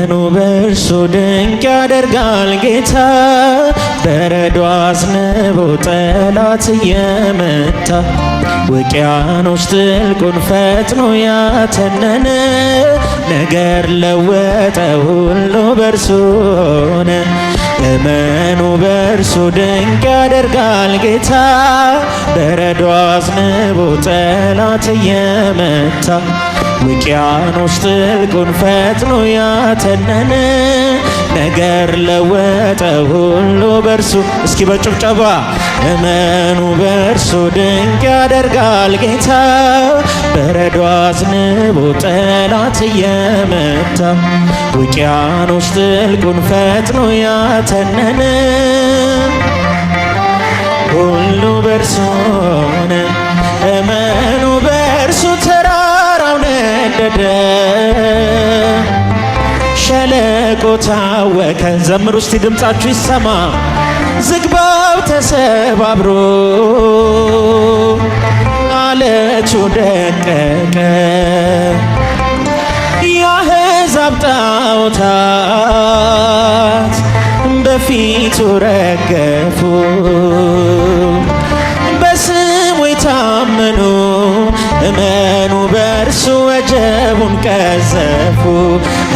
እመኑ በእርሱ ድንቅ ያደርጋል ጌታ። በረዶ አዝንቦ ጠላት እየመታ ውቅያኖስ ጥልቁን ፈጥኖ ያተነነ ነገር ለወጠ ሁሉ በእርሱ ሆነ። እመኑ በእርሱ ድንቅ ያደርጋል ጌታ። በረዶ አዝንቦ ጠላት እየመታ ውቅያኖስ ጥልቁን ፈጥኖ ያተነነ ነገር ለወጠ ሁሉ በእርሱ። እስኪ በጭብጨባ እመኑ በእርሱ ድንቅ ያደርጋል ጌታ። በረዶ አዝንቦ ጠላት እየመታ ውቅያኖስ ጥልቁን ፈጥኖ ያተነነ ሁሉ በእርሱ ሆነ። እመኑ በእርሱ ተራራው ነደደ፣ ሸለቆ ታወከ። ዘምሩ እስቲ ድምፃችሁ ይሰማ። ዝግባው ተሰባብሮ አለቱ ደቀቀ። የአሕዛብ ጣዖታት በፊቱ ረገፉ። በስሙ የታመኑ እመኑ በእርሱ ወጀቡን ቀዘፉ።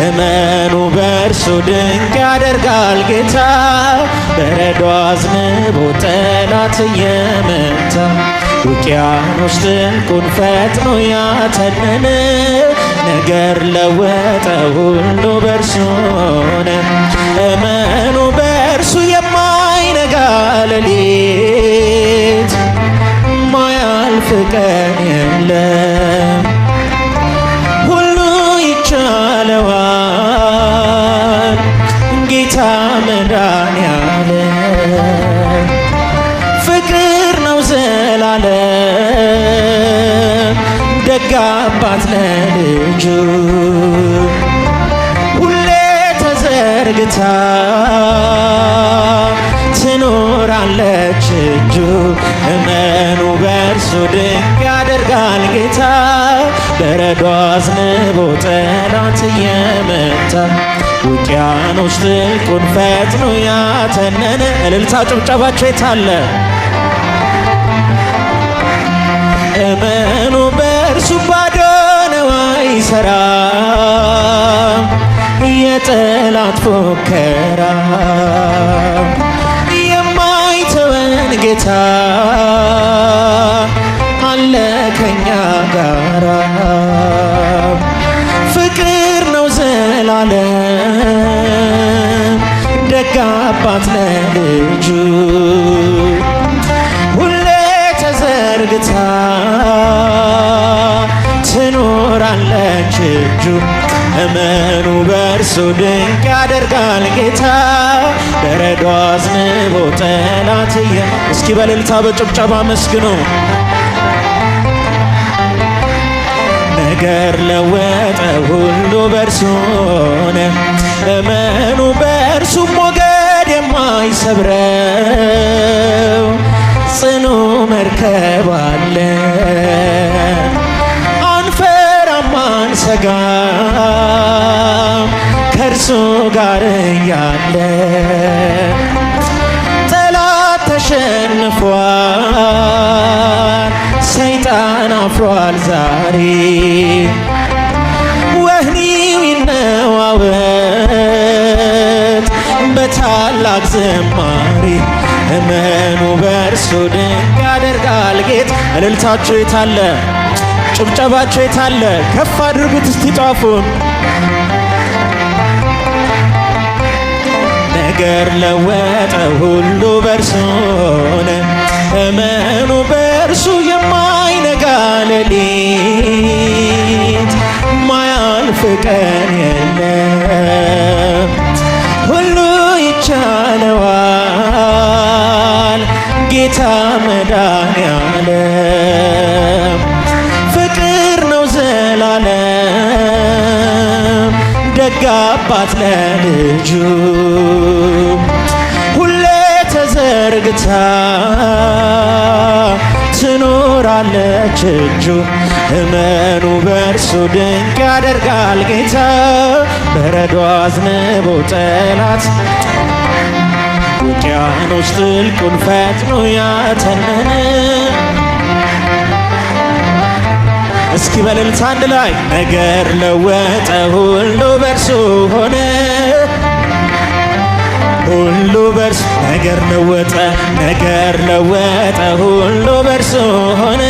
እመኑ በእርሱ ድንቅ ያደርጋል ጌታ። በረዶ አዝንቦ ጠላት እየመታ ውቅያኖስ ጥልቁን ፈጥኖ ያተነነ ነገር ለወጠ ሁሉ በእርሱ ሆነ። እመኑ በእርሱ የማይነጋ ሌሊት ማያልፍ ቀን የለም። ሁሉ ይቻለዋል ጌታ መድኃኔዓለም። ፍቅር ነው ዘላለም ደግ አባት ለልጁ። ሁሌ ተዘርግታ ትኖራለች እጁ። እመኑ በእርሱ ድንቅ ያደርጋል ጌታ። በረዶ አዝንቦ ጠላት እየመታ ውቅያኖስ ጥልቁን ፈጥኖ ያተነነ። እልልታ ጭብጨባቸው የታለ? እመኑ በእርሱ ባዶ ነው አይሰራም የጠላት ፉከራ። የማይተወን ጌታ አለ ከኛ ጋራ። ፍቅር ነው ዘላለም ደግ አባት ለልጁ። ሁሌ ተዘርግታ ትኖራለች እጁ። እመኑ በእርሱ ድንቅ ያደርጋል ጌታ። በረዶ አዝንቦ ጠላት እስኪ በእልልታ በጭብጨባ መስግኑ። ነገር ለወጠ ሁሉ በእርሱ ሆነ። እመኑ በእርሱ ሞገድ የማይሰብረው ጽኑ መርከብ አለ። አንፈራም አንሰጋም ከእርሱ ጋር እያለ። ጠላት ተሸንፏል ሰይጣን አፍሯል ዛሬ። ወህኒው ይነዋወጥ በታላቅ ዝማሬ። እመኑ በእርሱ ድንቅ ያደርጋል ጌታ። እልልታችሁ የታለ? ጭብጨባችሁ የታለ? ከፍ አድርጉት እስቲ ጧፉን። ነገር ለወጠ ሁሉ በእርሱ ሆነ። እመኑ በእርሱ የማይነጋ ሌሊት ማያልፍ ቀን የለም። ሁሉ ይቻለዋል ጌታ መድኃኔዓለም። ፍቅር ነው ዘላለም ደግ አባት ለልጁ። ሁሌ ተዘርግታ ትኖራለች እጁ። እመኑ በእርሱ ድንቅ ያደርጋል ጌታ። በረዶ አዝንቦ ጠላት ውቅያኖስ ጥልቁን ፈጥኖ ያተነነ። እስኪ በእልልታ አንድ ላይ ነገር ለወጠ ሁሉ በእርሱ ሆነ። ሁሉ በእርሱ ነገር ለወጠ፣ ነገር ለወጠ ሁሉ በእርሱ ሆነ።